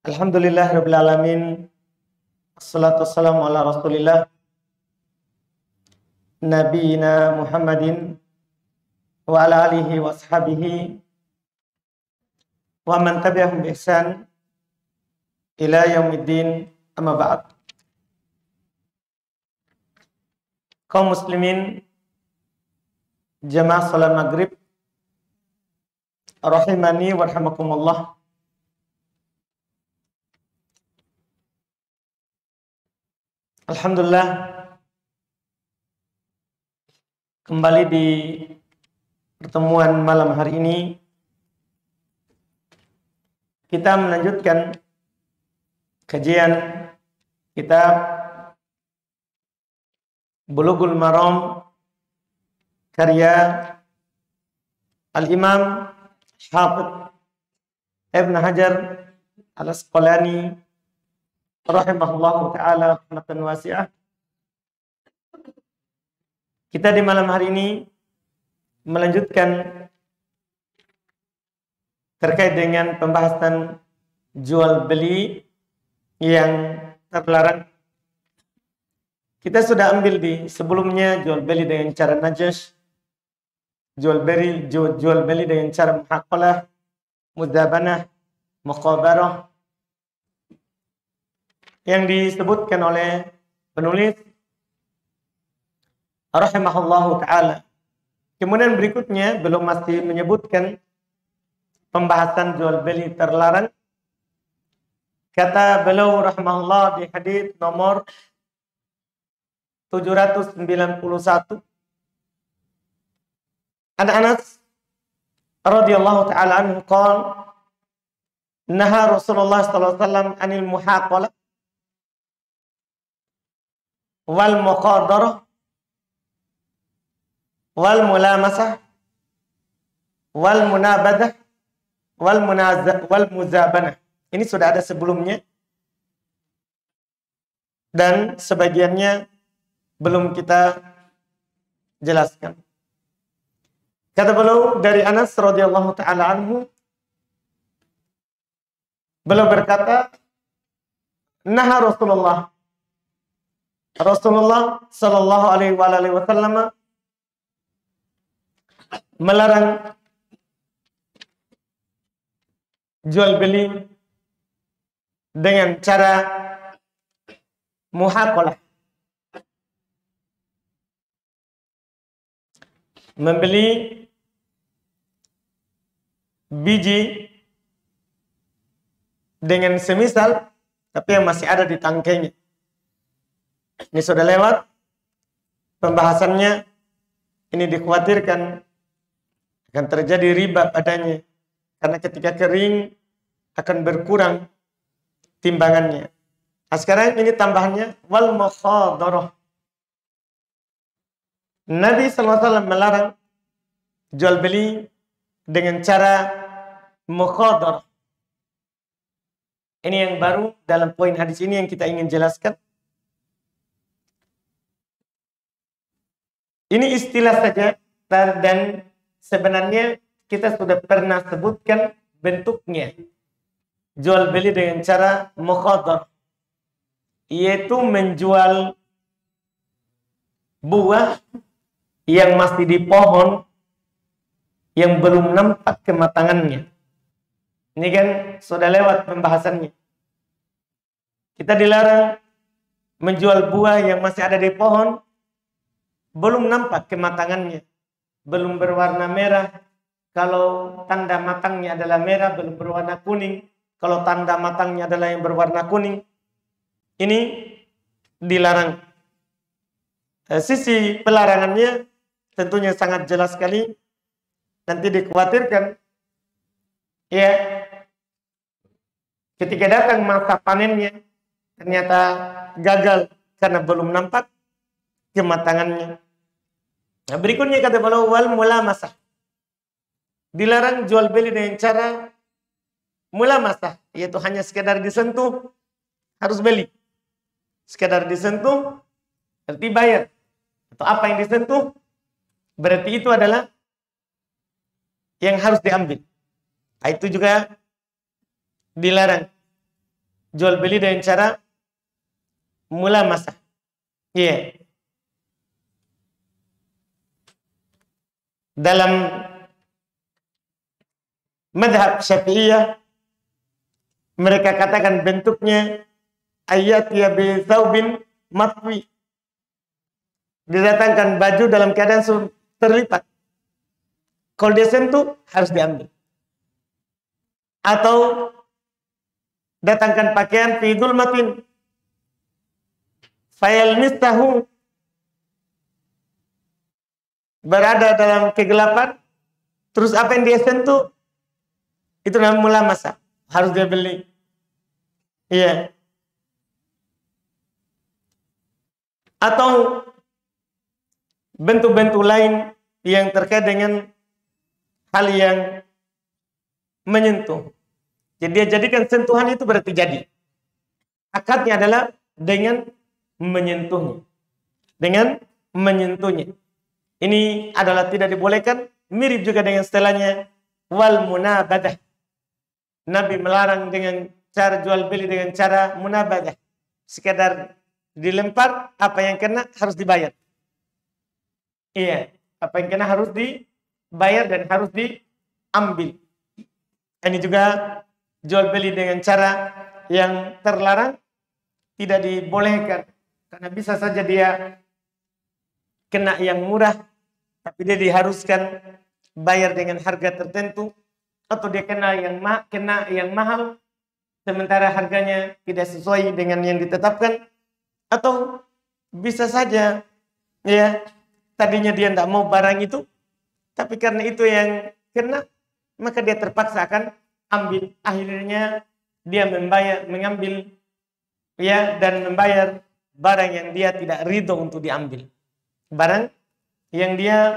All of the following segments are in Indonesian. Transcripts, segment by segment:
Alhamdulillahirabbil alamin. Assalatu wassalamu ala Rasulillah nabiyina Muhammadin wa ala alihi wa ashabihi wa man tabi'ahum bi ihsan ila yaumiddin. Amma ba'd. Kaum muslimin jamaah salat maghrib rahimani wa rahimakumullah. Alhamdulillah, kembali di pertemuan malam hari ini kita melanjutkan kajian kitab Bulughul Maram karya Al-Imam Hafidz Ibn Hajar Al-Asqalani rahimahullahu ta'ala rahmatan wasi'ah. Kita di malam hari ini melanjutkan terkait dengan pembahasan jual beli yang terlarang. Kita sudah ambil di sebelumnya jual beli dengan cara najas, jual beli dengan cara muhaqalah, mudzabanah, muqabarah, yang disebutkan oleh penulis rahimahullahu ta'ala. Kemudian berikutnya belum masih menyebutkan pembahasan jual beli terlarang. Kata beliau rahimahullah di hadis nomor 791, an Anas radhiyallahu ta'ala anhu qala naha Rasulullah sallallahu alaihi wasallam anil muhaqalah wal muqadarah wal mulamasah wal munabadah wal muzabanah. Ini sudah ada sebelumnya dan sebagiannya belum kita jelaskan. Kata beliau dari Anas radhiyallahu ta'ala anhu, beliau berkata, naha Rasulullah sallallahu alaihi wasallam melarang jual beli dengan cara muhaqalah, membeli biji dengan semisal tapi yang masih ada di tangkainya. Ini sudah lewat pembahasannya. Ini dikhawatirkan akan terjadi riba padanya, karena ketika kering akan berkurang timbangannya. Nah, sekarang ini tambahannya wal muqadarah. Nabi SAW melarang jual beli dengan cara muqadarah. Ini yang baru dalam poin hadis ini yang kita ingin jelaskan. Ini istilah saja dan sebenarnya kita sudah pernah sebutkan bentuknya. Jual beli dengan cara muqadarah, yaitu menjual buah yang masih di pohon yang belum nampak kematangannya. Ini kan sudah lewat pembahasannya. Kita dilarang menjual buah yang masih ada di pohon, belum nampak kematangannya, belum berwarna merah. Kalau tanda matangnya adalah merah, belum berwarna kuning. Kalau tanda matangnya adalah yang berwarna kuning, ini dilarang. Sisi pelarangannya tentunya sangat jelas sekali. Nanti dikhawatirkan, ya, ketika datang masa panennya ternyata gagal karena belum nampak kematangannya. Nah, berikutnya kata beliau wal mulamasah. Dilarang jual beli dengan cara mulamasah, yaitu hanya sekedar disentuh harus beli. Sekedar disentuh berarti bayar. Atau apa yang disentuh berarti itu adalah yang harus diambil. Itu juga dilarang. jual beli dengan cara mulamasah. Iya. Dalam madhab Syafi'iyah mereka katakan bentuknya ayat ya bi thawbin matwi. Didatangkan baju dalam keadaan terlipat. Kalau dia sentuh harus diambil. Atau datangkan pakaian fi dhulmatin fayalmistahu, berada dalam kegelapan, terus apa yang dia sentuh itu namanya mulamasah, harus dia beli. Iya. Atau bentuk-bentuk lain yang terkait dengan hal yang menyentuh. Jadi dia jadikan sentuhan itu berarti jadi. Akadnya adalah dengan menyentuhnya. Dengan menyentuhnya. Ini adalah tidak dibolehkan. Mirip juga dengan setelahnya wal munabadah. Nabi melarang dengan cara jual beli dengan cara munabadah. Sekedar dilempar, apa yang kena harus dibayar. Iya, apa yang kena harus dibayar dan harus diambil. Ini juga jual beli dengan cara yang terlarang, tidak dibolehkan. Karena bisa saja dia kena yang murah, tapi dia diharuskan bayar dengan harga tertentu, atau dia kena yang mahal, sementara harganya tidak sesuai dengan yang ditetapkan, atau bisa saja ya tadinya dia tidak mau barang itu, tapi karena itu yang kena, maka dia terpaksa akan ambil. Akhirnya dia mengambil ya dan membayar barang yang dia tidak ridho untuk diambil. Barang yang dia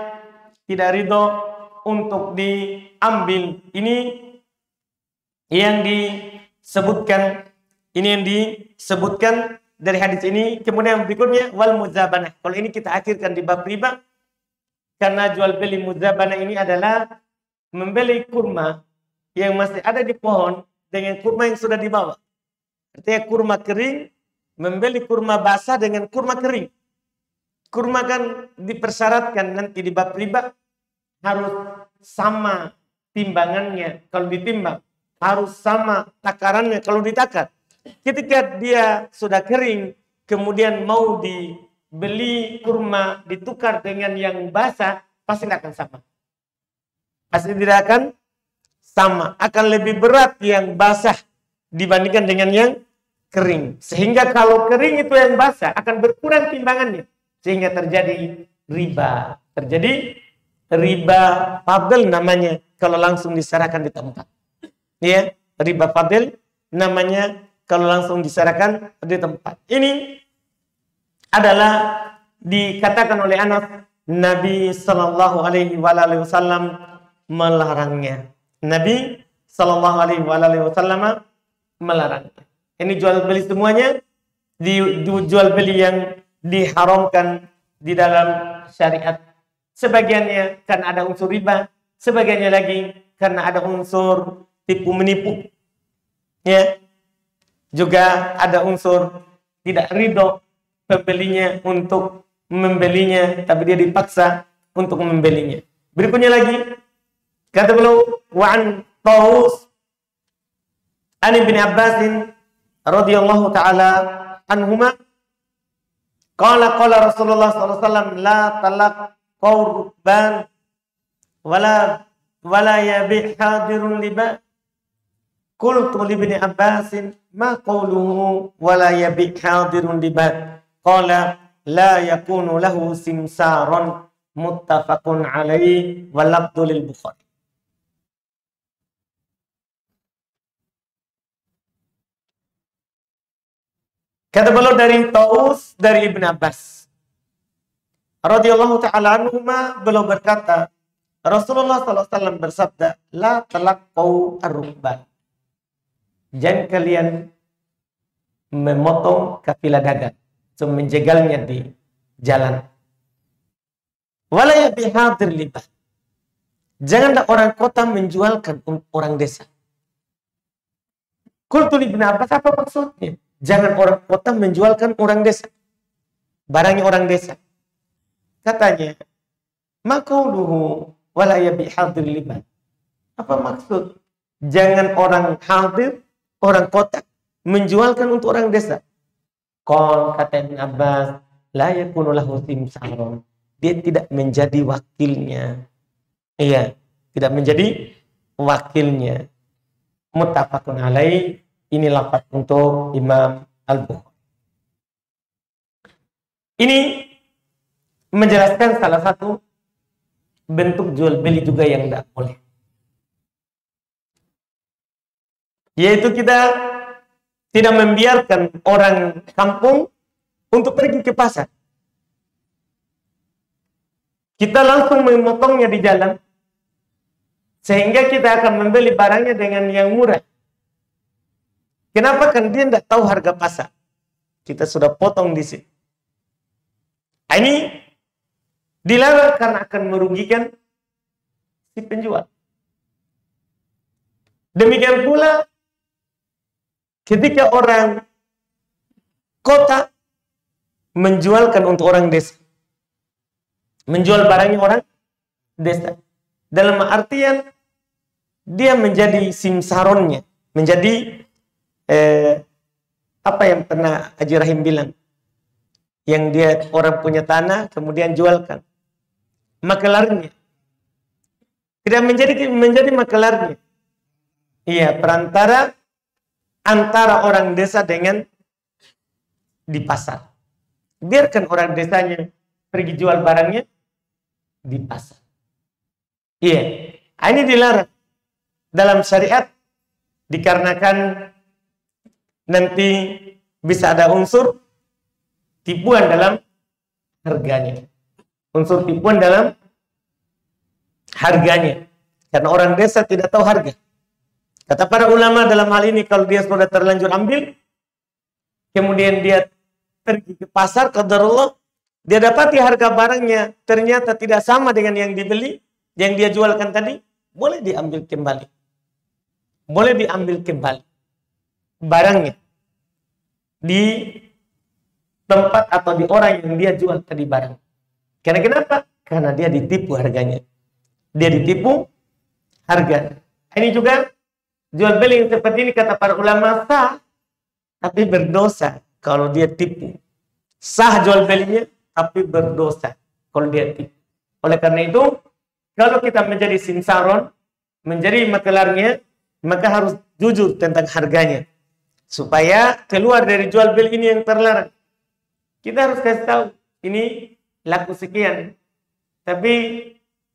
tidak ridho untuk diambil. Ini yang disebutkan dari hadis ini. Kemudian berikutnya wal muzabanah. Kalau ini kita akhirkan di bab riba, karena jual beli muzabanah ini adalah membeli kurma yang masih ada di pohon dengan kurma yang sudah dibawa. Artinya kurma kering, membeli kurma basah dengan kurma kering. Kurma kan dipersyaratkan nanti di bab riba harus sama timbangannya kalau ditimbang, harus sama takarannya kalau ditakar. Ketika dia sudah kering, kemudian mau dibeli kurma ditukar dengan yang basah, pasti tidak akan sama. Pasti tidak akan sama. Akan lebih berat yang basah dibandingkan dengan yang kering. Sehingga kalau kering itu yang basah akan berkurang timbangannya. Sehingga terjadi riba. Terjadi riba fadl namanya kalau langsung diserahkan di tempat. Ya, riba fadl namanya kalau langsung diserahkan di tempat. Ini adalah dikatakan oleh Anas, Nabi Sallallahu Alaihi Wasallam melarangnya. Nabi Sallallahu Alaihi Wasallam melarangnya. Ini jual beli semuanya, jual beli yang diharamkan di dalam syariat. Sebagiannya karena ada unsur riba, sebagiannya lagi karena ada unsur tipu menipu. Ya. Juga ada unsur tidak ridho pembelinya untuk membelinya, tapi dia dipaksa untuk membelinya. Berikutnya lagi, kata beliau, wa'an Tawus an Ibn Abbas radhiyallahu taala anhuma qala Rasulullah sallallahu alaihi wasallam la talaq qurban wala yabi' hadirun liba. Qultu li Ibn Abbas ma qawluhu wala yabi' hadirun liba. Qala la yakunu lahu simsaron, muttafaqun alaihi wa lafdhu lil Bukhari. Kata beliau dari Taus dari Ibn Abbas radhiyallahu ta'ala anhuma, beliau berkata, Rasulullah sallallahu alaihi wasallam bersabda, la talaqau ar-rukban. Jangan kalian memotong kafilah dagang, menjegalnya di jalan. Wala yabi hadir libah. Janganlah orang kota menjualkan orang desa. Qultu li Ibnu Abbas, apa maksudnya? Jangan orang kota menjualkan orang desa. Barangnya orang desa. Katanya, maqauluhu wala yabi hadir liman. Apa maksud? Jangan orang hadir, orang kota menjualkan untuk orang desa. Qol, kata Ibnu Abbas, la yakunu lahu simsaron. Dia tidak menjadi wakilnya. Iya, tidak menjadi wakilnya. Muttafaqun alaih. Ini lafaz untuk Imam Al-Bukhari. Ini menjelaskan salah satu bentuk jual beli juga yang tidak boleh. Yaitu kita tidak membiarkan orang kampung untuk pergi ke pasar. Kita langsung memotongnya di jalan, sehingga kita akan membeli barangnya dengan yang murah. Kenapa? Kan dia tidak tahu harga pasar. Kita sudah potong di sini. Ini dilarang karena akan merugikan si penjual. Demikian pula ketika orang kota menjualkan untuk orang desa. Menjual barangnya orang desa. Dalam artian dia menjadi simsaronnya. Menjadi apa yang pernah Haji Rahim bilang, yang dia orang punya tanah kemudian jualkan, makelarnya tidak menjadi makelarnya. Iya, perantara antara orang desa dengan di pasar. Biarkan orang desanya pergi jual barangnya di pasar. Iya, ini dilarang dalam syariat dikarenakan nanti bisa ada unsur tipuan dalam harganya. Unsur tipuan dalam harganya. Karena orang desa tidak tahu harga. Kata para ulama dalam hal ini, kalau dia sudah terlanjur ambil, kemudian dia pergi ke pasar, qadarullah, dia dapati harga barangnya ternyata tidak sama dengan yang dibeli, yang dia jualkan tadi, boleh diambil kembali. Boleh diambil kembali barangnya di tempat atau di orang yang dia jual tadi barang. Karena kenapa? Karena dia ditipu harganya. Dia ditipu harga. Ini juga jual beli yang seperti ini kata para ulama sah, tapi berdosa kalau dia tipu. Sah jual belinya, tapi berdosa kalau dia tipu. Oleh karena itu, kalau kita menjadi simsaron, menjadi makelarnya, maka harus jujur tentang harganya. Supaya keluar dari jual beli ini yang terlarang. Kita harus kasih tahu, ini laku sekian. Tapi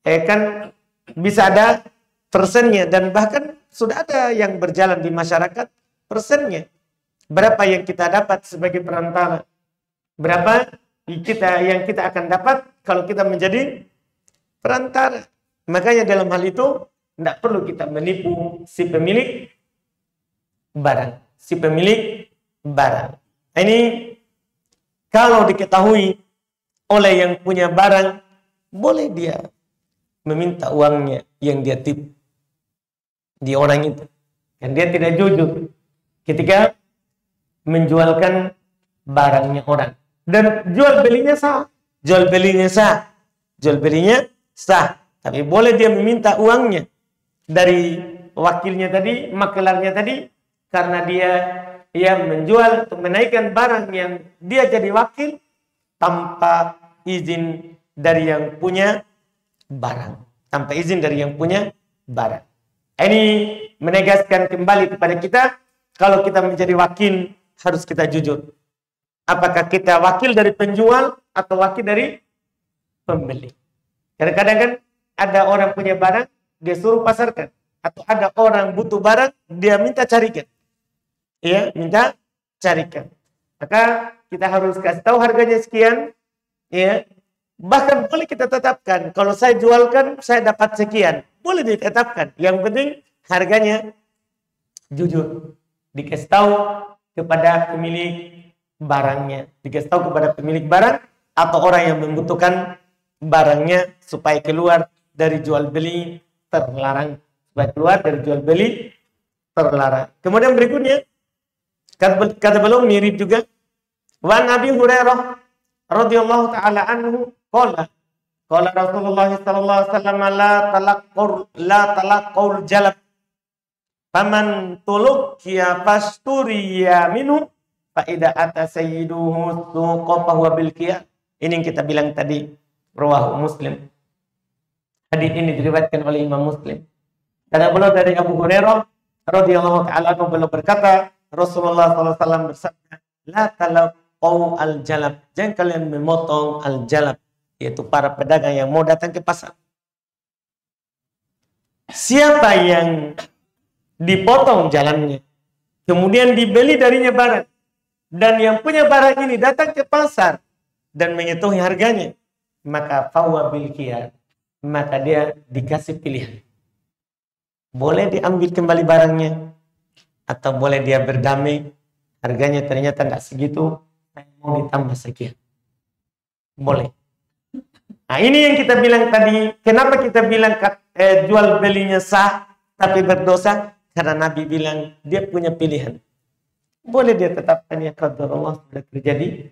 kan bisa ada persennya. Dan bahkan sudah ada yang berjalan di masyarakat persennya. Berapa yang kita dapat sebagai perantara. Berapa yang kita akan dapat kalau kita menjadi perantara. Makanya dalam hal itu, tidak perlu kita menipu si pemilik barang. Si pemilik barang. Ini kalau diketahui oleh yang punya barang, boleh dia meminta uangnya yang dia tipu di orang itu. Dan dia tidak jujur ketika menjualkan barangnya orang. Dan jual belinya sah. Jual belinya sah. Jual belinya sah. Tapi boleh dia meminta uangnya dari wakilnya tadi, makelarnya tadi, karena dia menjual atau menaikkan barang yang dia jadi wakil tanpa izin dari yang punya barang. Tanpa izin dari yang punya barang. Ini menegaskan kembali kepada kita, kalau kita menjadi wakil, harus kita jujur. Apakah kita wakil dari penjual atau wakil dari pembeli. Kadang-kadang kan ada orang punya barang, dia suruh pasarkan. Atau ada orang butuh barang, dia minta carikan. Ya, minta carikan. Maka kita harus kasih tahu harganya sekian. Ya, bahkan boleh kita tetapkan. Kalau saya jualkan, saya dapat sekian. Boleh ditetapkan. Yang penting harganya jujur. Dikasih tahu kepada pemilik barangnya. Dikasih tahu kepada pemilik barang atau orang yang membutuhkan barangnya supaya keluar dari jual beli terlarang. Supaya keluar dari jual beli terlarang. Kemudian berikutnya, kata beliau mirip juga. Wa Nabi Hurairah radhiyallahu taala anhu qala Rasulullah sallallahu alaihi wasallam la talaqul jalab faman tuluqiya fasturiya minhu fa idza ata sayyiduhu suqa fa huwa bil qiyam. Ini yang kita bilang tadi, rawahu Muslim. Hadis ini diriwayatkan oleh Imam Muslim. Karena beliau dari Abu Hurairah radhiyallahu taala anhu beliau berkata, Rasulullah sallallahu alaihi wasallam bersabda, la talaqau al-jalab. Jangan kalian memotong al-jalab, yaitu para pedagang yang mau datang ke pasar. Siapa yang dipotong jalannya, kemudian dibeli darinya barang, dan yang punya barang ini datang ke pasar dan menghitung harganya, maka fawa bil khiyar, maka dia dikasih pilihan. Boleh diambil kembali barangnya, atau boleh dia berdamai, harganya ternyata tidak segitu, saya mau ditambah sekian. Boleh. Nah, ini yang kita bilang tadi, kenapa kita bilang jual belinya sah tapi berdosa? Karena Nabi bilang dia punya pilihan. Boleh dia tetapkan ya qadarullah sudah terjadi,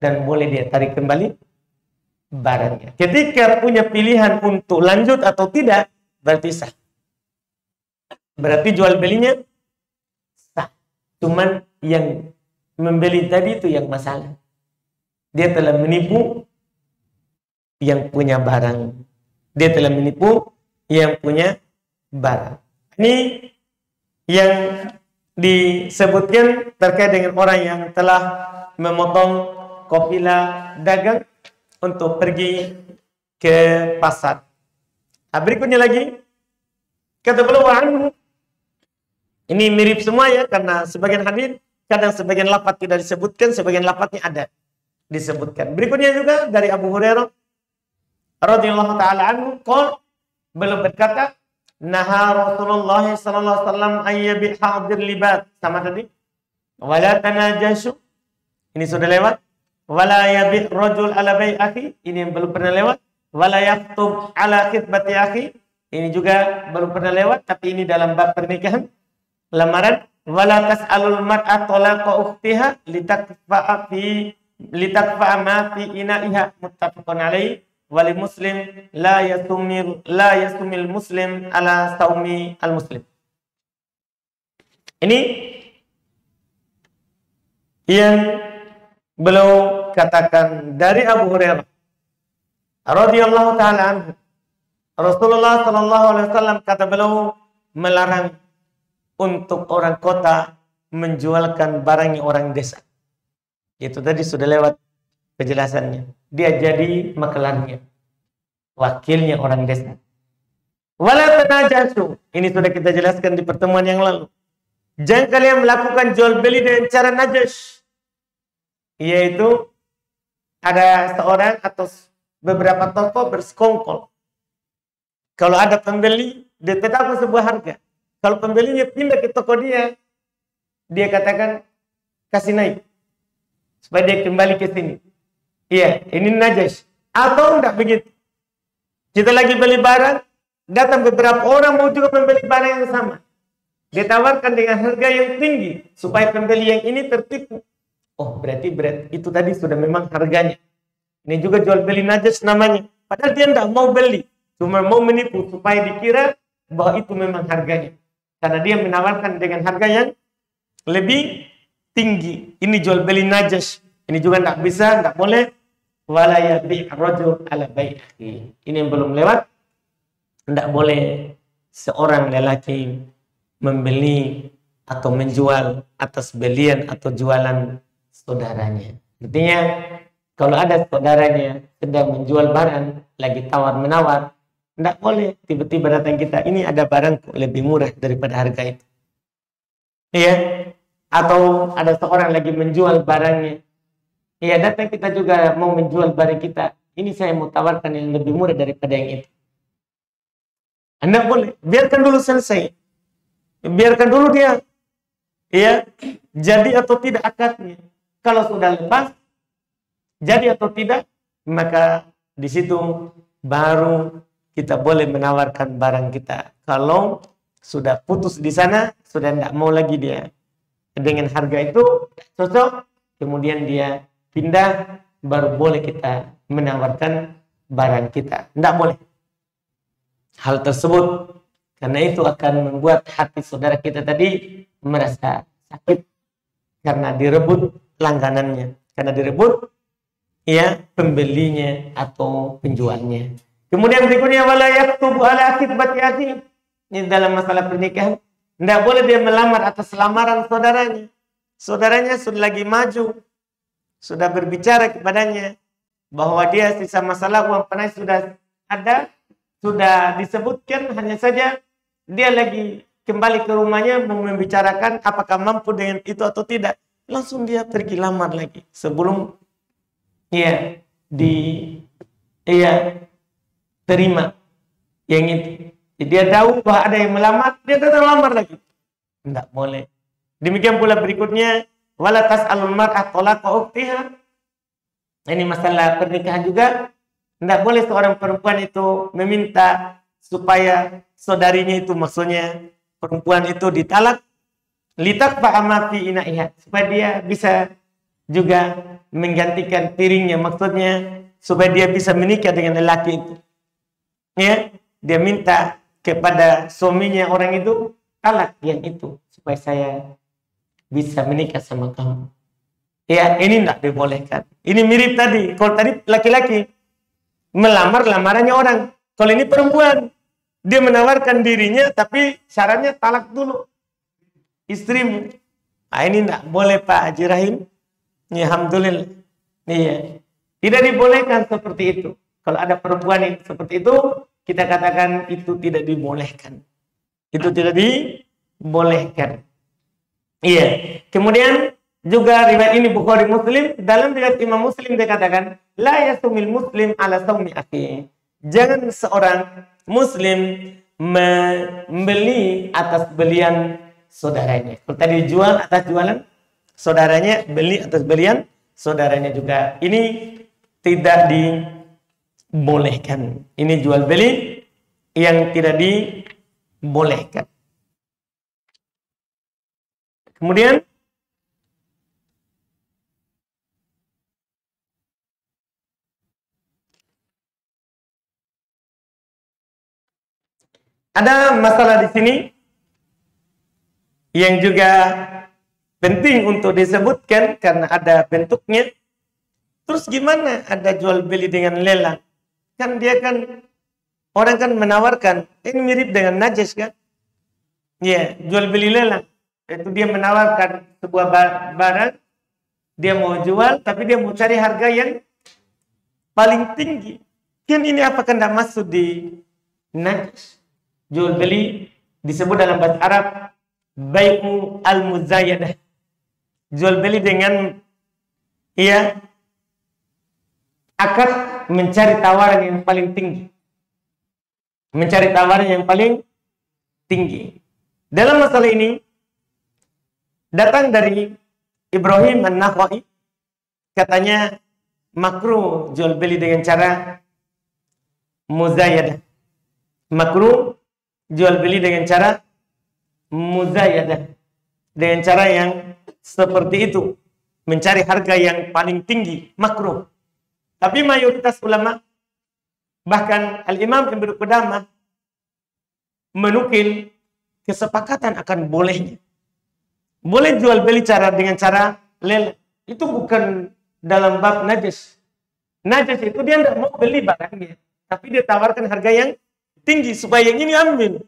dan boleh dia tarik kembali barangnya. Ketika punya pilihan untuk lanjut atau tidak, berarti sah. Berarti jual belinya sah. Cuman yang membeli tadi itu yang masalah. Dia telah menipu yang punya barang. Dia telah menipu yang punya barang. Ini yang disebutkan terkait dengan orang yang telah memotong kafilah dagang untuk pergi ke pasar. Nah, berikutnya lagi, kata beliau ini mirip semua ya, karena sebagian hadis kadang sebagian lafaz tidak disebutkan, sebagian lafaznya ada disebutkan. Berikutnya juga dari Abu Hurairah radhiyallahu taala anhu, beliau berkata, naha Rasulullah sallallahu alaihi wasallam ayyabi hadir libat, sama tadi, wala tanajashu, ini sudah lewat, wala yabi rajul ala bai akhi, ini yang belum pernah lewat, wala yaktub ala khitbati akhi, ini juga belum pernah lewat, tapi ini dalam bab pernikahan, lamaran, wala tas'alul mar'a talaqa ukhtiha litakfa'a ma fi ina'iha, muttafaqun alaihi. Wali muslim la yasumil muslim ala saumi al muslim. Ini yang beliau katakan dari Abu Hurairah radhiyallahu taala anhu. Rasulullah sallallahu alaihi wasallam kata beliau melarang untuk orang kota menjualkan barangnya orang desa. Itu tadi sudah lewat penjelasannya. Dia jadi makelarnya, wakilnya orang desa. Wala tanajasu, ini sudah kita jelaskan di pertemuan yang lalu. Jangan kalian melakukan jual beli dengan cara najas, yaitu ada seorang atau beberapa toko bersekongkol. Kalau ada pembeli, dia tetapkan sebuah harga. Kalau pembelinya pindah ke toko dia katakan kasih naik supaya dia kembali ke sini. Iya, ini najas. Atau enggak begitu. Kita lagi beli barang, datang beberapa orang mau juga membeli barang yang sama. Dia tawarkan dengan harga yang tinggi supaya pembeli yang ini tertipu. Oh, berarti itu tadi sudah memang harganya. Ini juga jual beli najas namanya. Padahal dia enggak mau beli, cuma mau menipu supaya dikira bahwa itu memang harganya. Karena dia menawarkan dengan harga yang lebih tinggi. Ini jual beli najas. Ini juga tidak bisa, tidak boleh. Wala yabi' rajul ala bai'i. Ini yang belum lewat. Tidak boleh seorang lelaki membeli atau menjual atas belian atau jualan saudaranya. Artinya, kalau ada saudaranya sedang menjual barang, lagi tawar-menawar, tidak boleh tiba-tiba datang kita, ini ada barang lebih murah daripada harga itu. Iya. Atau ada seorang lagi menjual barangnya, ya datang kita juga mau menjual barang kita. Ini saya mau tawarkan yang lebih murah daripada yang itu. Anda boleh. Biarkan dulu selesai. Biarkan dulu dia. Ya, jadi atau tidak akadnya. Kalau sudah lepas, jadi atau tidak, maka di situ baru kita boleh menawarkan barang kita. Kalau sudah putus di sana, sudah tidak mau lagi dia dengan harga itu cocok, kemudian dia pindah, baru boleh kita menawarkan barang kita. Tidak boleh hal tersebut, karena itu akan membuat hati saudara kita tadi merasa sakit karena direbut langganannya, karena direbut ya pembelinya atau penjualnya. Kemudian berikutnya, wala yaktubu ala khitbati akhi. Ini dalam masalah pernikahan, tidak boleh dia melamar atas lamaran saudaranya. Saudaranya sudah lagi maju, sudah berbicara kepadanya bahwa dia sisa masalah uang panai sudah ada, sudah disebutkan, hanya saja dia lagi kembali ke rumahnya mau membicarakan apakah mampu dengan itu atau tidak. Langsung dia pergi lamar lagi sebelum terima yang itu. Dia tahu bahwa ada yang melamar, dia tetap lamar lagi. Tidak boleh. Demikian pula berikutnya, wala tas'alul mar'ah talaqa ukhtiha. Ini masalah pernikahan juga. Tidak boleh seorang perempuan itu meminta supaya saudarinya itu, maksudnya perempuan itu ditalak, litakfa ma fi ina'iha, supaya dia bisa juga menggantikan piringnya, maksudnya supaya dia bisa menikah dengan lelaki itu. Ya, dia minta kepada suaminya orang itu, talak yang itu supaya saya bisa menikah sama kamu. Ya, ini tidak dibolehkan. Ini mirip tadi. Kalau tadi laki-laki melamar, lamarannya orang. Kalau ini perempuan, dia menawarkan dirinya tapi syaratnya talak dulu istrimu. Nah, ini tidak boleh Pak Haji Rahim. Ya, alhamdulillah. Iya. Tidak dibolehkan seperti itu. Kalau ada perempuan yang seperti itu, kita katakan itu tidak dibolehkan. Itu tidak dibolehkan. Iya. Kemudian juga riwayat ini Bukhari Muslim, dalam riwayat Imam Muslim dia katakan, la yasumil muslim ala saumi akhi. Jangan seorang muslim membeli atas belian saudaranya. Kalau tadi jual atas jualan saudaranya, beli atas belian saudaranya juga. Ini tidak dibolehkan. Ini jual beli yang tidak dibolehkan. Kemudian ada masalah di sini yang juga penting untuk disebutkan karena ada bentuknya. Terus gimana ada jual beli dengan lelang? Kan dia kan, orang kan menawarkan, ini mirip dengan najis kan? Ya, jual beli lelang. Itu dia menawarkan sebuah barang, dia mau jual, tapi dia mau cari harga yang paling tinggi. Kan ini apakah tidak masuk di najis? Jual beli disebut dalam bahasa Arab bai'u al-muzayyadah. Jual beli dengan akan mencari tawaran yang paling tinggi. Mencari tawaran yang paling tinggi. Dalam masalah ini datang dari Ibrahim An-Nakhai, katanya makruh jual beli dengan cara muzayyadah. Makruh jual beli dengan cara muzayyadah, dengan cara yang seperti itu, mencari harga yang paling tinggi, makruh. Tapi mayoritas ulama, bahkan Al-Imam Ibnu Qudamah menukil kesepakatan akan bolehnya. Boleh jual beli dengan cara lelang. Itu bukan dalam bab najis. Najis itu dia tidak mau beli barangnya, tapi dia tawarkan harga yang tinggi supaya yang ini ambil.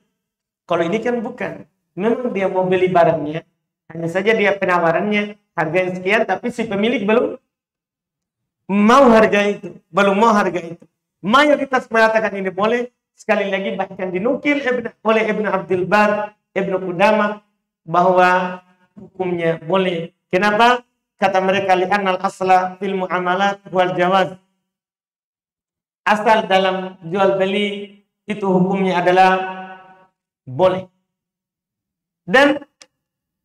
Kalau ini kan bukan. Memang dia mau beli barangnya, hanya saja dia penawarannya harga yang sekian, tapi si pemilik belum mau harga itu, belum mau harga itu. Mayoritas mengatakan ini boleh. Sekali lagi bahkan dinukil oleh Ibnu Abdul Bar, Ibnu Qudamah bahwa hukumnya boleh. Kenapa? Kata mereka, li'annal asla fil muamalat wal jawaz. Asal dalam jual beli itu hukumnya adalah boleh. Dan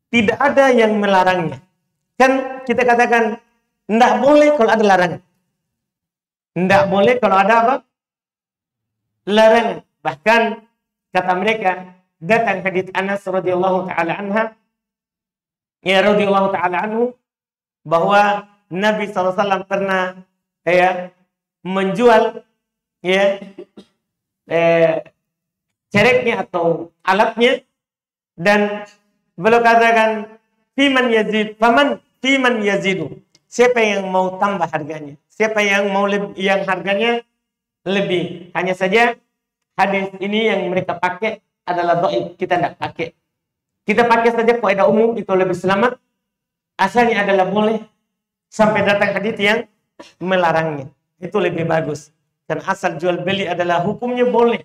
tidak ada yang melarangnya. Kan kita katakan tidak boleh kalau ada larangan. Tidak boleh kalau ada apa? Larangan. Bahkan kata mereka, datang hadits Anas radhiyallahu taala anhu bahwa Nabi SAW pernah menjual cereknya atau alatnya, dan beliau katakan fiman yazidu, siapa yang mau tambah harganya, siapa yang mau yang harganya lebih. Hanya saja hadis ini yang mereka pakai adalah dhaif, kita tidak pakai. Kita pakai saja kaidah umum, itu lebih selamat. Asalnya adalah boleh sampai datang hadis yang melarangnya, itu lebih bagus. Dan asal jual beli adalah hukumnya boleh.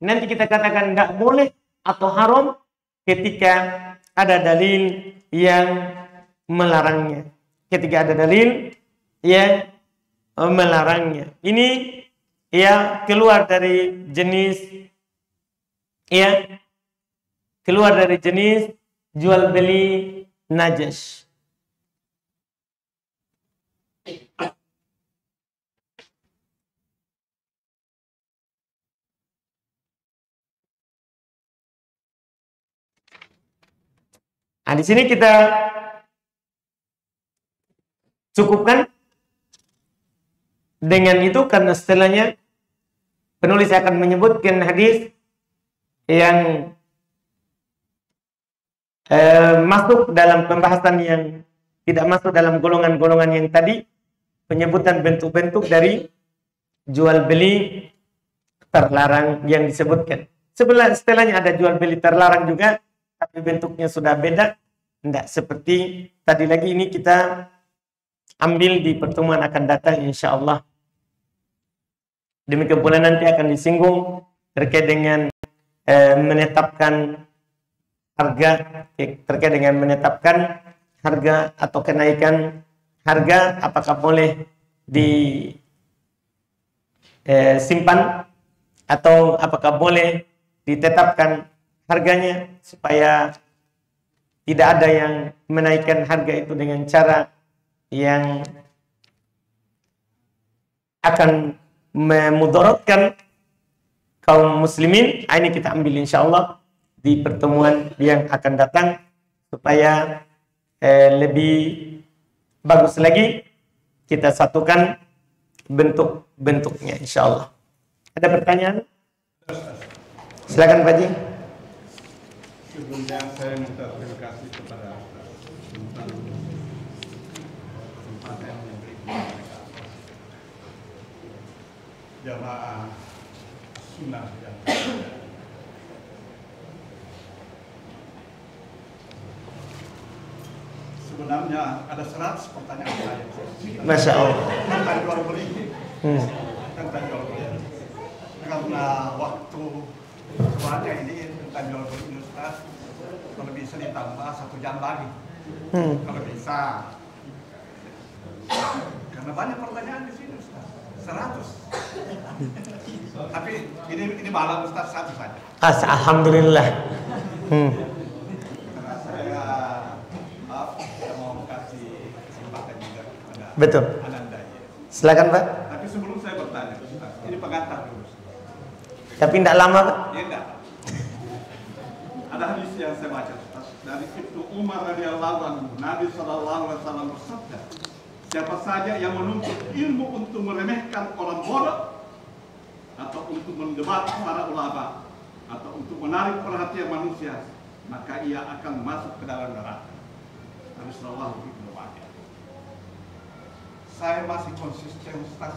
Nanti kita katakan nggak boleh atau haram ketika ada dalil yang melarangnya. Ketika ada dalil yang melarangnya. Ini keluar dari jenis jual beli najas. Nah, di sini kita cukupkan dengan itu, karena setelahnya penulis akan menyebutkan hadis yang masuk dalam pembahasan yang tidak masuk dalam golongan-golongan yang tadi, penyebutan bentuk-bentuk dari jual beli terlarang yang disebutkan. Setelahnya ada jual beli terlarang juga, tapi bentuknya sudah beda. Tidak seperti tadi lagi, ini kita ambil di pertemuan akan datang insyaallah. Demikian pula nanti akan disinggung terkait dengan menetapkan harga, terkait dengan menetapkan harga atau kenaikan harga, apakah boleh disimpan atau apakah boleh ditetapkan harganya, supaya tidak ada yang menaikkan harga itu dengan cara yang akan memudaratkan kaum muslimin. Ini kita ambil insyaallah di pertemuan yang akan datang, supaya lebih bagus lagi kita satukan bentuk-bentuknya insyaallah. Ada pertanyaan? Silakan Pak Ji. Sebelumnya saya minta terima kasih kepada tentang kesempatan yang diberikan kepada jamaah sunnah yang sebenarnya ada 100 pertanyaan saya. Masya Allah. Tentang jual beli. Tentang jual beli. Karena waktu banyak ini tentang jual beli Ustaz, kalau bisa ditambah 1 jam lagi. Kalau bisa. Karena banyak pertanyaan di sini Ustaz. 100. Tapi ini malam Ustaz 1 saja. Alhamdulillah. Saya mau kasih kesempatan juga kepada Betul. Ananda. Silakan Pak. Tapi sebelum saya bertanya, Ustaz, ini pengantar dulu. Tapi tidak lama Pak. Ya enggak. Ada hadis yang saya baca Ustaz, dari Ibnu Umar radhiyallahu anhu, Nabi sallallahu alaihi wasallam bersabda, siapa saja yang menuntut ilmu untuk meremehkan orang bodoh, atau untuk mendebat para ulama, atau untuk menarik perhatian manusia, maka ia akan masuk ke dalam neraka. Nabi sallallahu alaihi wasallam. Saya masih konsisten Ustaz.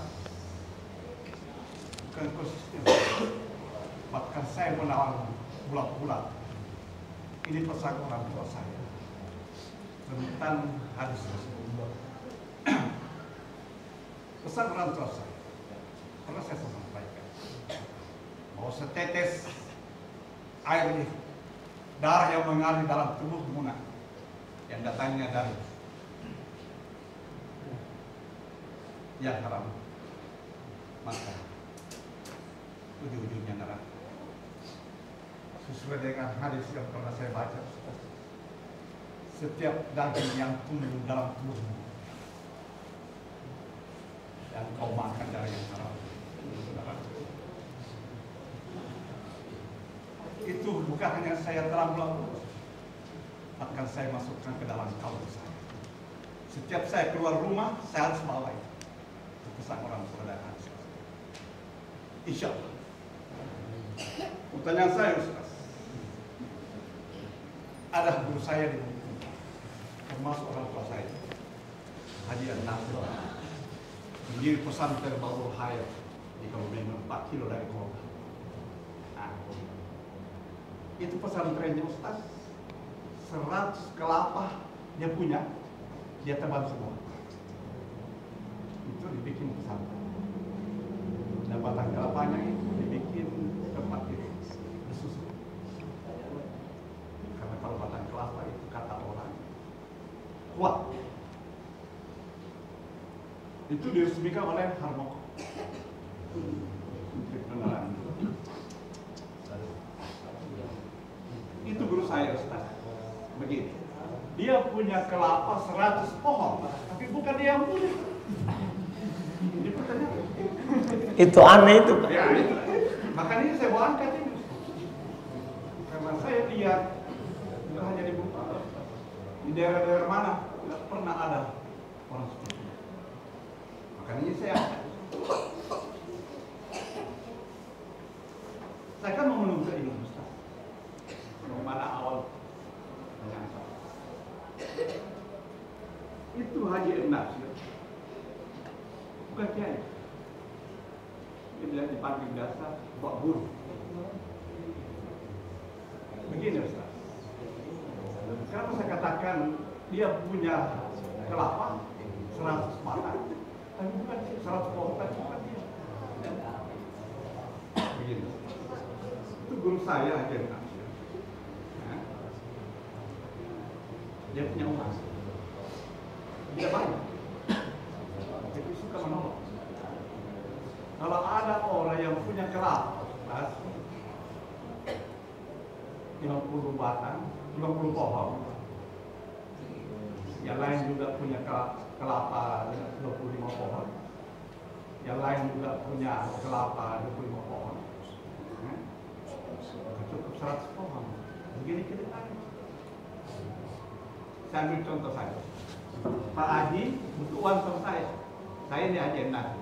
Bukan konsisten. Bahkan saya menawar bulat-bulat. Ini pesan orang tua saya tentang hadis tersebut. Pesan orang tua saya pernah saya sampaikan bahwa setetes air darah yang mengalir dalam tubuh Muna yang datangnya dari yang haram, maka ujung-ujungnya neraka. Sesuai dengan hadis yang pernah saya baca, setiap daging yang tumbuh dalam tubuhmu dan kau makan dari yang haram, itu bukan hanya saya terang-belang, akan saya masukkan ke dalam kalung saya. Setiap saya keluar rumah, saya harus bawa itu. Pesan orang saudara. Insya Allah. Pertanyaan saya, Ustaz. Ada guru saya di Bengkulu, termasuk orang tua saya, Haji An-Nasir, pendiri pesantren Bahrul Hayat di Kabupaten 4 kilo dari kota. Nah, itu pesantrennya Ustaz, 100 kelapa dia punya, dia teban semua. Itu dibikin pesantren. Dan batang kelapanya itu dibikin tempat tidur, disusun. Karena kalau batang kelapa itu kata orang kuat. Itu diresmikan oleh Harmoko. Menteri Penerangan. Itu guru saya, Ustaz. Begini, dia punya kelapa 100 pohon, tapi bukan dia yang punya. Ini pertanyaan. Itu aneh itu. Ya, itu. Makanya saya bawa angkat ini. Karena saya lihat, bukan hanya di Bengkulu, di daerah-daerah mana tidak pernah ada orang seperti itu. Makanya saya angkat. Saya kan mau menuntut ini, Ustaz. Bagaimana awal menyangka. Itu Haji An-Nasir, bukan kiai. Dia bilang dipanggil dasar Pak Guru. Begini Ustaz, kenapa saya katakan dia punya kelapa 100 batang, tapi bukan 100 pohon, tapi bukan dia. Begini, itu guru saya Haji An-Nasir. Dia punya uang, tidak banyak, tapi suka menolong. Kalau ada orang yang punya kelapa, 50 batang, 50 pohon, yang lain juga punya kelapa 25 pohon, yang lain juga punya kelapa 25 pohon, cukup 100 pohon. Begini ceritanya. Saya ambil contoh saja. Pak Haji butuh uang sama saya. Saya ini Haji An-Nasir.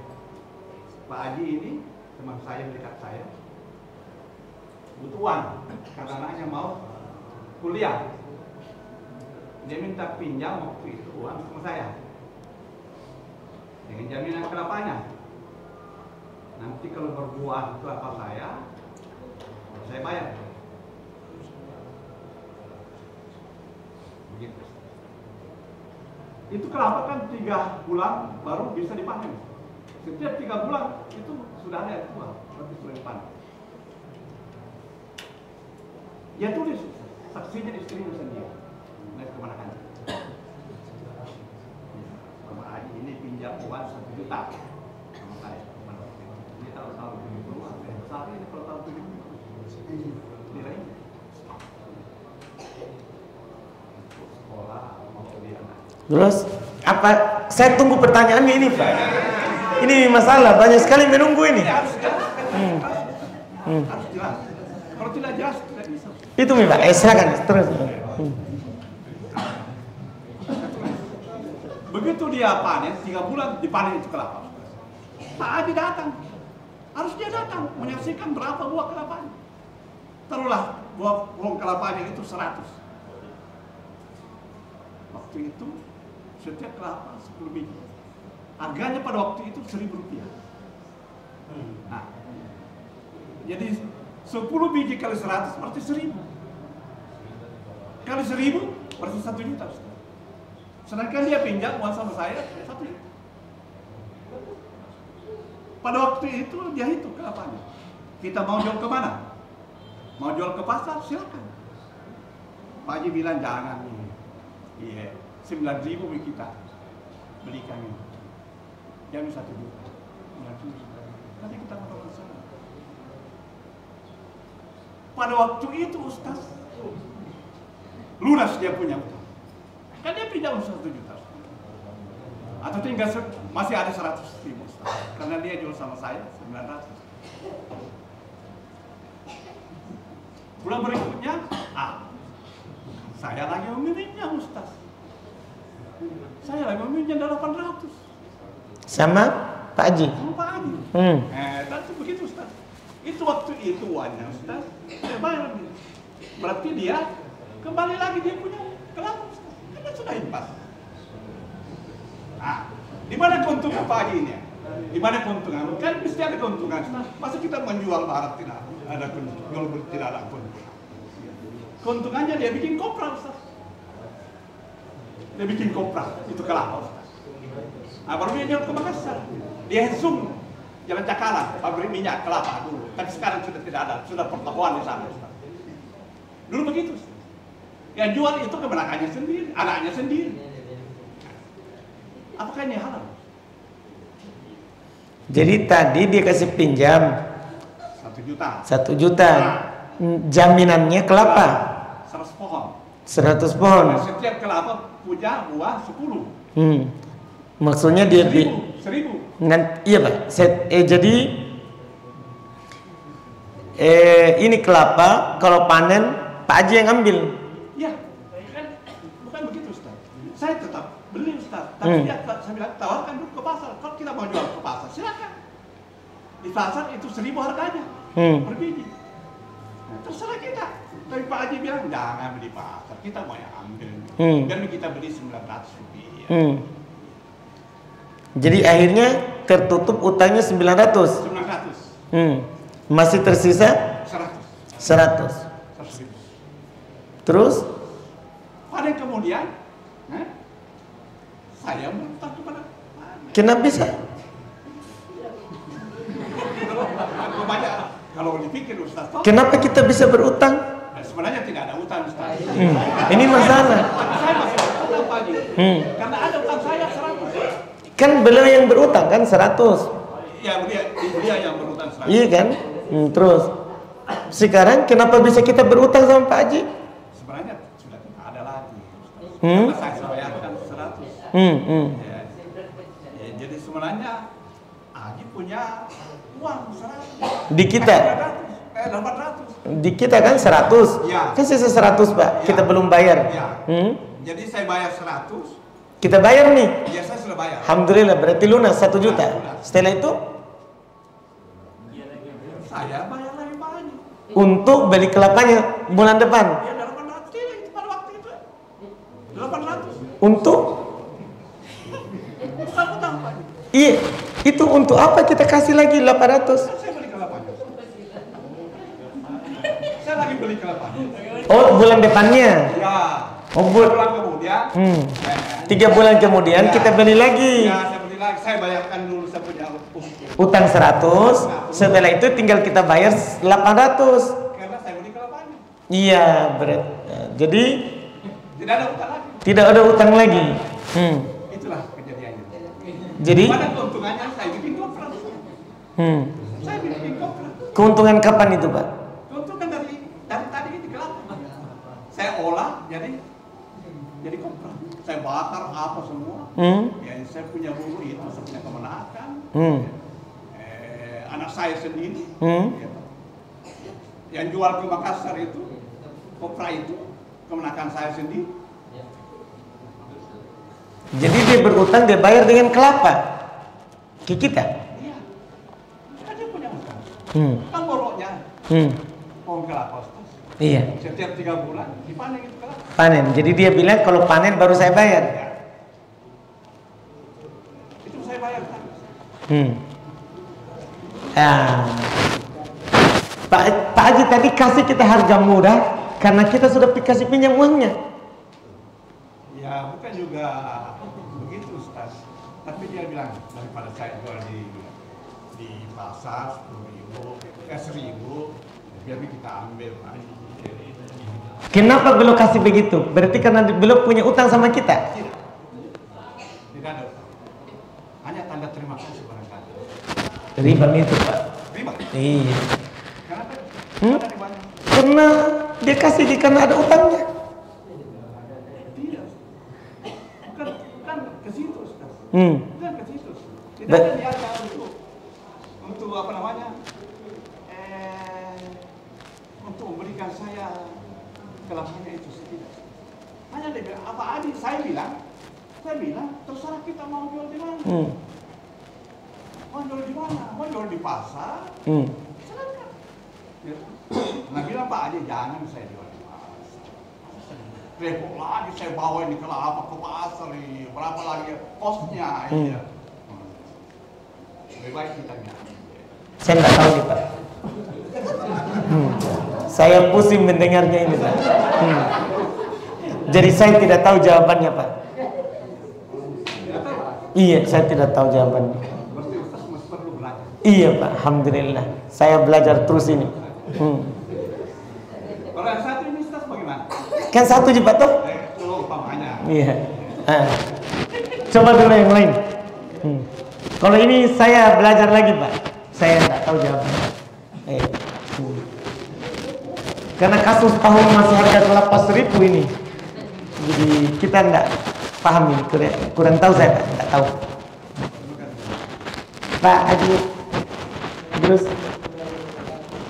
Pak Haji ini teman saya dekat saya, butuh uang karena anaknya mau kuliah. Dia minta pinjam waktu itu uang sama saya dengan jaminan kelapanya. Nanti kalau berbuah kelapa saya bayar. Begitu. Itu kelapa kan 3 bulan baru bisa dipanen. Setiap 3 bulan itu sudah ada yang tua, berarti sudah dipanen. Dia tulis, saksinya istrinya sendiri. Naik kemana kan? Sama Haji ini pinjam uang 1 juta sama saya. Ini tahu-tahu begitu, besar ini kalau tahu begitu. Nilainya. Sekolah mau kuliah. Terus apa? Saya tunggu pertanyaannya ini, Pak. Ini masalah, banyak sekali menunggu ini. Harus jelas. Harus jelas. Kalau tidak jelas, tidak bisa. Itu Pak, silakan terus. Begitu dia panen, 3 bulan dipanen itu kelapa. Pak Haji datang. Harus dia datang menyaksikan berapa buah kelapanya. Taruhlah buah kelapanya itu 100. Waktu itu setiap kelapa 10 biji. Harganya pada waktu itu Rp1.000. Nah, jadi 10 biji kali 100 berarti 1.000. Kali 1.000 berarti 1 juta. Sedangkan dia pinjam uang sama saya 1 juta. Pada waktu itu dia hitung kelapanya. Kita mau jual ke mana? Mau jual ke pasar, silakan. Pak Haji bilang jangan nih. Iya, 9.000 kita belikan ini. Jangan 1 juta. Nanti kita mau ke sana. Pada waktu itu Ustaz, lunas dia punya utang. Kan dia pinjam 1 juta. Atau tinggal masih ada 100.000 Ustaz. Karena dia jual sama saya 900. Bulan berikutnya Saya lagi meminjamnya Ustaz. Saya lagi meminjam 800. Sama Pak Haji. Sama Pak Haji. Dan itu begitu Ustaz. Itu waktu itu uangnya Ustaz. Saya bayar dia. Berarti dia kembali lagi dia punya kelapa Ustaz. Kan sudah impas. Nah, di mana keuntungan Pak Haji ini? Di mana keuntungan? Kan mesti ada keuntungan. Masa kita menjual barang tidak ada keuntungan, tidak ada keuntungan. Keuntungannya dia bikin kopra Ustaz. Dia bikin kopra, itu kelapa Ustaz. Nah, baru dia jual ke Makassar. Dia Hensung, Jalan Cakalang, pabrik minyak kelapa dulu. Tapi sekarang sudah tidak ada, sudah pertokoan di sana Ustaz. Dulu begitu Ustaz. Yang jual itu kemenakannya sendiri, anaknya sendiri. Apakah ini halal? Jadi tadi dia kasih pinjam 1 juta. 1 juta. Jaminannya kelapa 100 pohon. 100 pohon. Dan setiap kelapa punya buah 10. Maksudnya dia 1000. Iya Pak. Jadi ini kelapa kalau panen Pak Haji yang ambil. Iya, kan bukan begitu Ustaz. Saya tetap beli Ustaz. Tapi saya bilang tawarkan dulu ke pasar. Kalau kita mau jual ke pasar silakan. Di pasar itu 1000 harganya per biji. Nah, terserah kita. Tapi Pak Haji bilang jangan beli pasar. Kita mau yang ambil. Dan kita beli 900 rupiah. Jadi akhirnya tertutup utangnya 900. 900. Masih tersisa 100. Terus? Pada kemudian, saya berutang kepada Kenapa bisa? Kalau dipikir Ustaz, Kenapa kita bisa berutang? sebenarnya tidak ada utang Ustaz. Ini masalah. Saya masih berutang Pak Haji. Karena ada utang saya 100. Kan beliau yang berutang kan 100. Ya, dia yang berutang 100. Iya kan? Terus sekarang kenapa bisa kita berutang sama Pak Haji? Sebenarnya sudah tidak ada lagi. Karena saya bayarkan 100. Ya, jadi sebenarnya Haji punya uang 100. Di kita? 800. Di kita kan 100. Ya. Kan sisa 100 Pak. Kita belum bayar. Ya. Jadi saya bayar 100. Kita bayar nih. Ya, saya sudah bayar. Alhamdulillah berarti lunas 1 juta. Setelah itu saya bayar lagi Pak Haji. untuk beli kelapanya bulan depan. Ya, 800 itu pada waktu itu. 800. Untuk? Utang Pak Haji. Iya. Itu untuk apa kita kasih lagi 800? Saya beli kelapanya. Saya lagi beli kelapanya. Oh bulan depannya. Ya. Oh bulan kemudian. 3 bulan kemudian kita beli lagi. Ya, saya beli lagi. Saya bayarkan dulu saya punya Utang 100. Setelah itu tinggal kita bayar 800. Karena saya beli kelapanya. Iya berat. Jadi Tidak ada utang lagi. tidak ada utang lagi. Itulah kejadiannya. Jadi Mana keuntungannya saya bikin kopra. Saya bikin kopra. keuntungan kapan itu Pak? Keuntungan dari tadi itu kelapa. Saya olah jadi kopra. Saya bakar apa semua. Ya, saya punya bulu itu, saya punya kemenakan. Anak saya sendiri. Ya. Yang jual ke Makassar itu kopra itu kemenakan saya sendiri. Jadi dia berutang, dia bayar dengan kelapa ke kita. Iya. Kan dia punya utang. Kan boroknya. Pohon kelapa Ustaz. Iya. Setiap 3 bulan dipanen itu kelapa. Panen. Jadi dia bilang kalau panen baru saya bayar. Ya. Itu saya bayar kan. Pak Haji tadi kasih kita harga murah karena kita sudah kasih pinjam uangnya. Ya bukan juga begitu Ustaz. Tapi dia bilang daripada saya jual di pasar 10.000, biar kita ambil Pak. Kenapa beliau kasih begitu? Berarti karena beliau punya utang sama kita? Tidak ada utang. Hanya tanda terima kasih barangkali. Riba itu Pak. Riba? Iya. Kenapa? Kenapa ribanya? Karena dia kasih karena ada utangnya. Tidak. Bukan ke situ Ustaz. Bukan ke situ. Tidak ada niatnya untuk apa namanya? Untuk memberikan saya kelapanya itu tidak. Hanya dia bilang, apa adik? Saya bilang, terserah kita mau jual di mana. Mau jual di mana? Mau jual di pasar? Silakan. Nah bilang, Pak Adi, jangan saya jual di pasar. Repot lagi saya bawa ini kelapa ke pasar ini. Berapa lagi kosnya? Iya. Lebih baik kita nyari. Saya nggak tahu nih Pak. Saya pusing mendengarnya ini Pak. Jadi saya tidak tahu jawabannya Pak. Iya, saya tidak tahu jawabannya. Berarti Ustaz masih perlu belajar. Iya Pak, alhamdulillah. Saya belajar terus ini. Kalau yang satu ini Ustaz bagaimana? Kan satu aja Pak toh? Kalau umpamanya. Iya. Coba dulu yang lain. Kalau ini saya belajar lagi Pak. Saya tidak tahu jawabannya. Karena kasus tahu masih harga kelapa 1.000 ini. Jadi kita tidak paham ini. Kurang tahu saya Pak. Tidak tahu. Pak Haji. Terus.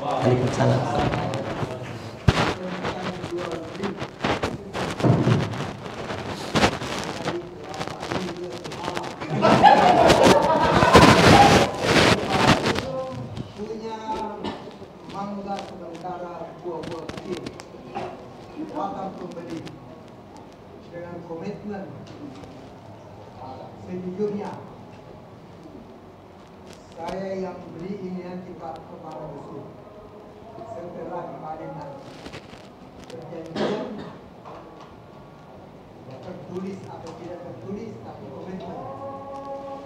Waalaikumsalam. Komitmen sejujurnya saya yang beli ini nanti Pak Kepala Dusun setelah kemarin perjanjian tertulis atau tidak tertulis tapi komitmen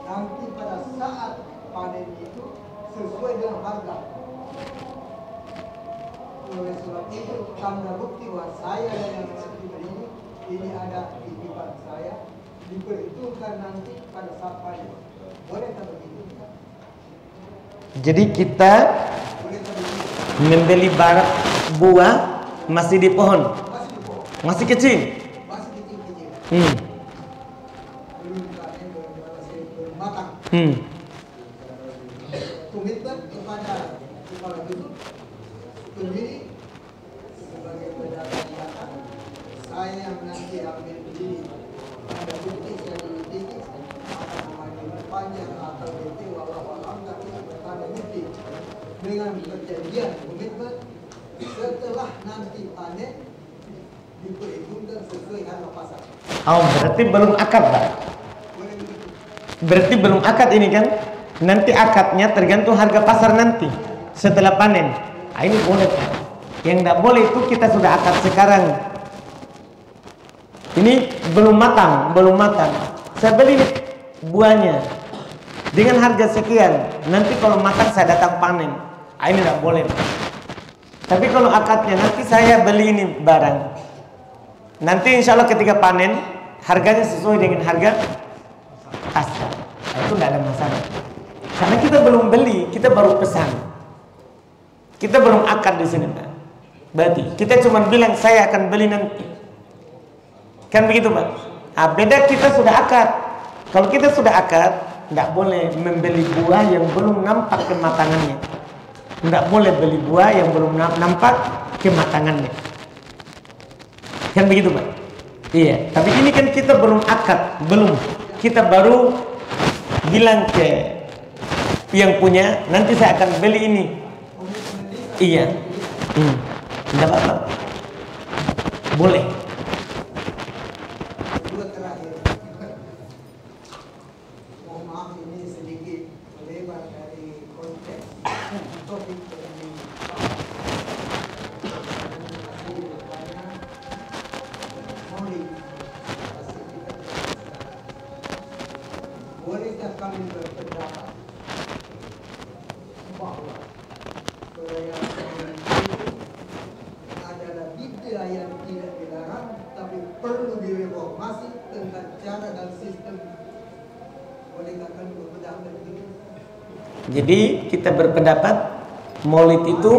nanti pada saat panen itu sesuai dengan harga. Oleh sebab itu tanda bukti bahwa saya yang nanti beli ini ada titipan saya diperhitungkan nanti pada saat panen. Boleh tak begitu? Jadi kita membeli barang buah masih di pohon, masih kecil. Masih kecil-kecil. Belum panen, belum matang. Komitmen kepada kepala dusun sendiri sebagai pedagang data. Saya yang nanti ambil beli ada bukti saya dilitiki akan panjang atau bukti walau tapi ada bukti dengan perjanjian komitmen setelah nanti panen diperhitungkan sesuai harga pasar. Oh, berarti belum akad Pak. Berarti belum akad ini kan? Nanti akadnya tergantung harga pasar nanti setelah panen. Nah, ini boleh Pak. Yang tidak boleh itu kita sudah akad sekarang. Ini belum matang. Saya beli buahnya dengan harga sekian. Nanti kalau matang saya datang panen. Nah, ini tidak boleh Pak. Tapi kalau akadnya nanti saya beli ini barang. Nanti insya Allah ketika panen harganya sesuai dengan harga pasar. Nah, itu tidak ada masalah. Karena kita belum beli, kita baru pesan. Kita belum akad di sini Pak. Berarti kita cuma bilang saya akan beli nanti. Kan begitu Pak? Nah, beda kita sudah akad. Kalau kita sudah akad, tidak boleh membeli buah yang belum nampak kematangannya. Tidak boleh beli buah yang belum nampak kematangannya. Kan begitu Pak? Iya. Tapi ini kan kita belum akad, belum. Kita baru bilang ke yang punya, nanti saya akan beli ini. Iya. Tidak apa-apa. Boleh. Bolehkah kami berpendapat bahwa perayaan itu adalah bid'ah yang tidak dilarang tapi perlu direformasi tentang cara dan sistem? Bolehkah kami berpendapat begitu? Jadi kita berpendapat Maulid itu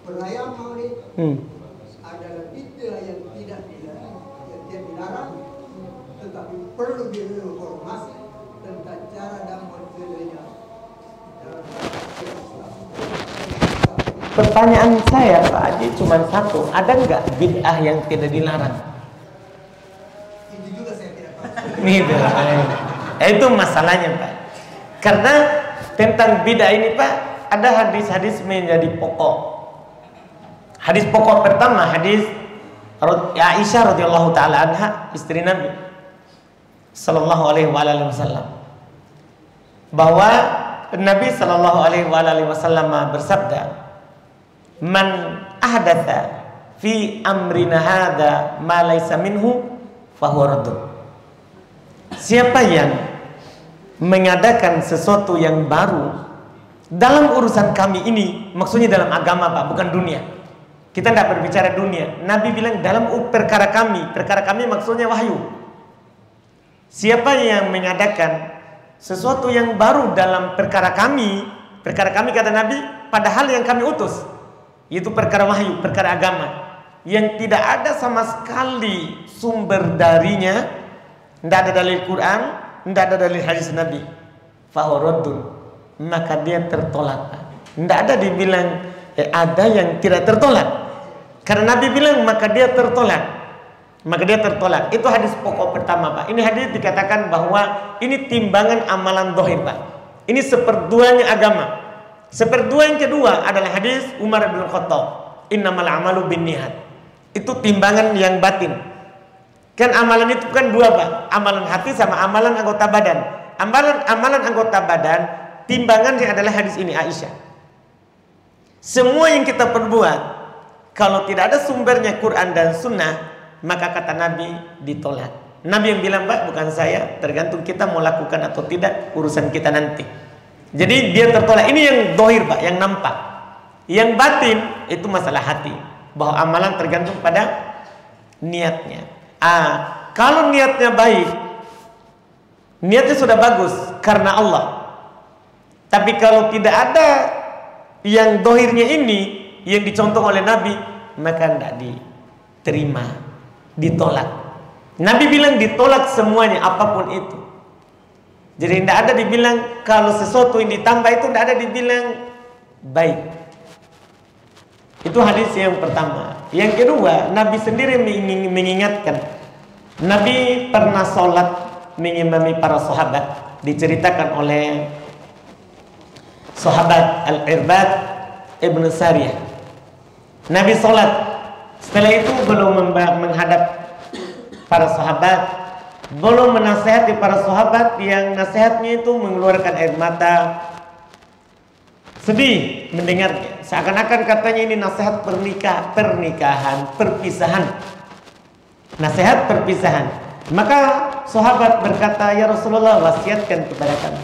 perayaan Maulid adalah bid'ah yang tidak dilarang tetapi perlu direformasi tentang cara dan metodenya. Pertanyaan saya Pak Haji cuma satu, ada nggak bid'ah yang tidak dilarang? Gitu. Itu masalahnya, Pak. Karena tentang bid'ah ini, Pak, ada hadis-hadis menjadi pokok. Hadis pokok pertama, hadis Aisyah radhiyallahu taala anha, istri Nabi sallallahu alaihi wasallam, bahwa Nabi sallallahu alaihi wasallam bersabda, "Man ahdatsa fi amrina hadza ma laysa minhu fahuwa raddun." Siapa yang mengadakan sesuatu yang baru dalam urusan kami ini, maksudnya dalam agama, Pak, bukan dunia. Kita tidak berbicara dunia. Nabi bilang dalam perkara kami maksudnya wahyu. Siapa yang mengadakan sesuatu yang baru dalam perkara kami kata Nabi, padahal yang kami utus, yaitu perkara wahyu, perkara agama, yang tidak ada sama sekali sumber darinya, tidak ada dalil Quran, tidak ada dalil hadis Nabi, fahuradun, maka dia tertolak. Tidak ada dibilang ada yang tidak tertolak. Karena Nabi bilang maka dia tertolak. Itu hadis pokok pertama, Pak. Ini hadis dikatakan bahwa ini timbangan amalan zahir, Pak. Ini seperduanya agama. Seperdua yang kedua adalah hadis Umar bin Khattab, innamal amalu binniyat. Itu timbangan yang batin. Kan amalan itu kan dua, Pak. Amalan hati sama amalan anggota badan. Amalan anggota badan timbangannya adalah hadis ini Aisyah. Semua yang kita perbuat kalau tidak ada sumbernya Quran dan Sunnah, maka kata Nabi ditolak. Nabi yang bilang, Pak, bukan saya, tergantung kita mau lakukan atau tidak, urusan kita nanti. Jadi dia tertolak. Ini yang zahir, Pak, yang nampak. Yang batin itu masalah hati, bahwa amalan tergantung pada niatnya. Kalau niatnya baik, niatnya sudah bagus karena Allah. Tapi kalau tidak ada yang zahirnya ini yang dicontoh oleh Nabi, maka tidak diterima, ditolak. Nabi bilang ditolak semuanya, apapun itu. Jadi tidak ada dibilang kalau sesuatu yang ditambah itu tidak ada dibilang baik. Itu hadis yang pertama. Yang kedua, Nabi sendiri mengingatkan. Nabi pernah sholat mengimami para sahabat. Diceritakan oleh sahabat Al-Irbad Ibn Sariyah. Nabi sholat, setelah itu belum menghadap para sahabat, belum menasihati para sahabat, yang nasihatnya itu mengeluarkan air mata, sedih mendengarnya, seakan-akan katanya ini nasihat pernikahan, perpisahan, nasihat perpisahan. Maka sahabat berkata, ya Rasulullah, wasiatkan kepada kami,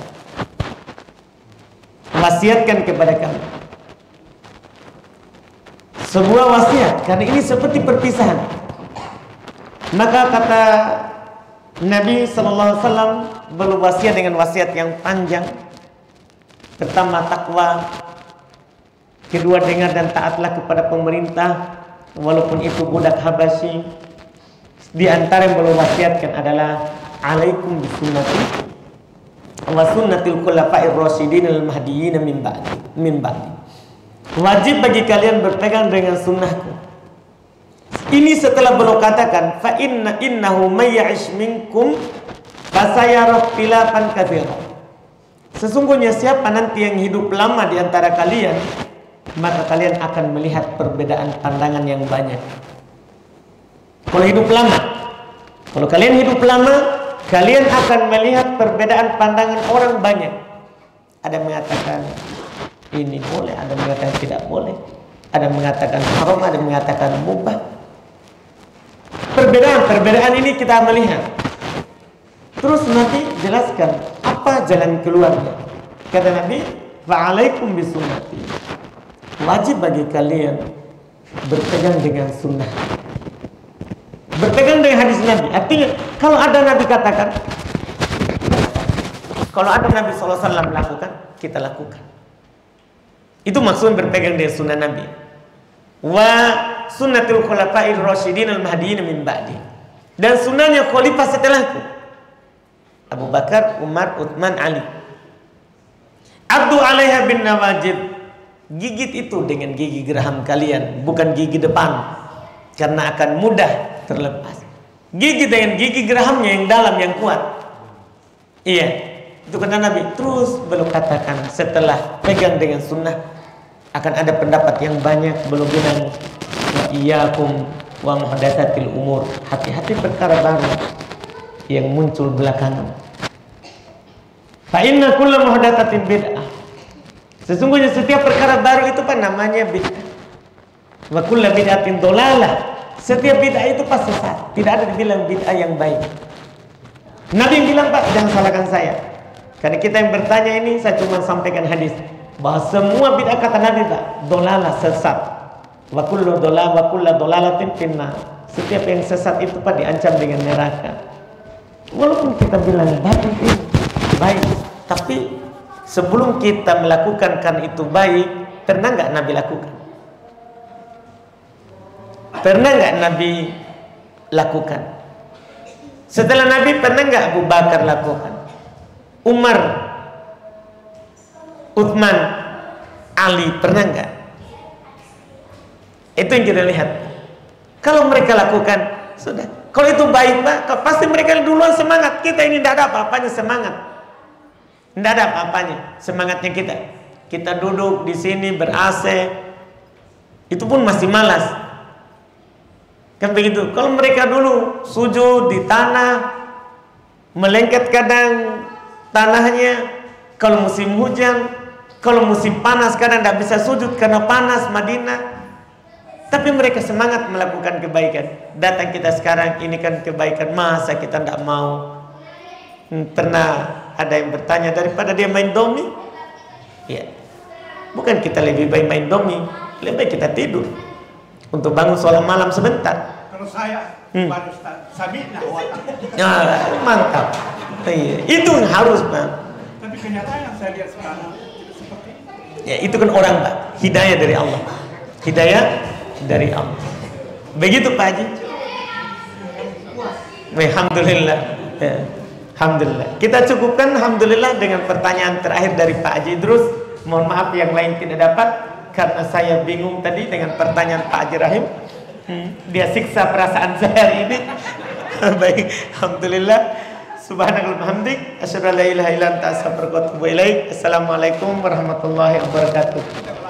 wasiatkan kepada kami sebuah wasiat, karena ini seperti perpisahan. Maka kata Nabi SAW berwasiat dengan wasiat yang panjang. Pertama, takwa. Kedua, dengar dan taatlah kepada pemerintah, walaupun itu budak Habasyi. Di antara yang belum wasiatkan adalah alaikum bisunnati wa sunnatil khulafa'ir rasyidin al-mahdiyyin min ba'di. Wajib bagi kalian berpegang dengan sunnahku. Ini setelah beliau katakan, fa innahu may ya'ish minkum fasayara ikhtilafan katsiran. Sesungguhnya siapa nanti yang hidup lama di antara kalian, maka kalian akan melihat perbedaan pandangan yang banyak. Kalau kalian hidup lama, kalian akan melihat perbedaan pandangan orang banyak. Ada mengatakan ini boleh, ada mengatakan tidak boleh, ada mengatakan haram, ada mengatakan mubah. Perbedaan ini kita melihat. Terus Nabi jelaskan apa jalan keluarnya. Kata Nabi, fa'alaikum bisunnati. Wajib bagi kalian berpegang dengan sunnah, berpegang dengan hadis Nabi. Artinya kalau ada Nabi katakan, kalau ada Nabi SAW lakukan, kita lakukan. Itu maksudnya berpegang dengan sunnah Nabi. Wa sunnatul khulafa'ir rasyidin al-mahdiyyin min ba'di. Dan sunnahnya khalifah setelahku, Abu Bakar, Umar, Utsman, Ali. Abdu 'alaiha bin nawajid. Gigit itu dengan gigi geraham kalian, bukan gigi depan, karena akan mudah terlepas. Gigi dengan gigi geraham yang dalam, yang kuat. Iya, itu kata Nabi. Terus beliau katakan setelah pegang dengan sunnah, akan ada pendapat yang banyak. Beliau bilang, wa iyyakum wa muhdatsatil umur. Hati-hati perkara baru yang muncul belakangan. Fa inna kulla muhdatsatin bid'ah. Sesungguhnya setiap perkara baru itu namanya bid'ah. Wa kullu bid'atin dhalalah. Setiap bid'ah itu pasti sesat. Tidak ada dibilang bid'ah yang baik. Nabi yang bilang, Pak, jangan salahkan saya. Karena kita yang bertanya ini, saya cuma sampaikan hadis bahwa semua bid'ah kata Nabi, Pak, dhalalah, sesat. Wa kullu dhalalatin finnar. Setiap yang sesat itu, Pak, diancam dengan neraka. Walaupun kita bilang baik, tapi sebelum kita melakukan kan itu baik, pernah nggak Nabi lakukan? Pernah nggak Nabi lakukan? Setelah Nabi pernah nggak Abu Bakar lakukan? Umar, Utsman, Ali pernah nggak? Itu yang kita lihat. Kalau mereka lakukan, sudah. Kalau itu baik, Pak, pasti mereka duluan semangat. Kita ini tidak ada apa-apanya semangat. Tidak ada apa-apanya semangatnya kita. Kita duduk di sini ber-AC, itu pun masih malas. Kan begitu. Kalau mereka dulu sujud di tanah, melengket kadang tanahnya. Kalau musim hujan, kalau musim panas kadang tidak bisa sujud karena panas Madinah. Tapi mereka semangat melakukan kebaikan. Datang kita sekarang, ini kan kebaikan, masa kita tidak mau? Pernah ada yang bertanya, daripada dia main domi, ya, bukan kita lebih baik main domi, lebih baik kita tidur untuk bangun sholat malam sebentar. Kalau saya baru sabitna watak. Ya, mantap. Iya, itu yang harus, Pak. Tapi kenyataan yang saya lihat sekarang tidak seperti itu. Ya, itu kan orang, Pak. Hidayah dari Allah. Hidayah dari Allah. Begitu, Pak Haji. Alhamdulillah. Ya. Alhamdulillah. Kita cukupkan alhamdulillah dengan pertanyaan terakhir dari Pak Haji Idrus. Mohon maaf yang lain tidak dapat karena saya bingung tadi dengan pertanyaan Pak Haji Rahim. Dia siksa perasaan saya hari ini. Baik, alhamdulillah. Subhanallah hamdik, asyhadu an la ilaha illa anta astaghfiruka wa atubu ilaik. Assalamualaikum warahmatullahi wabarakatuh.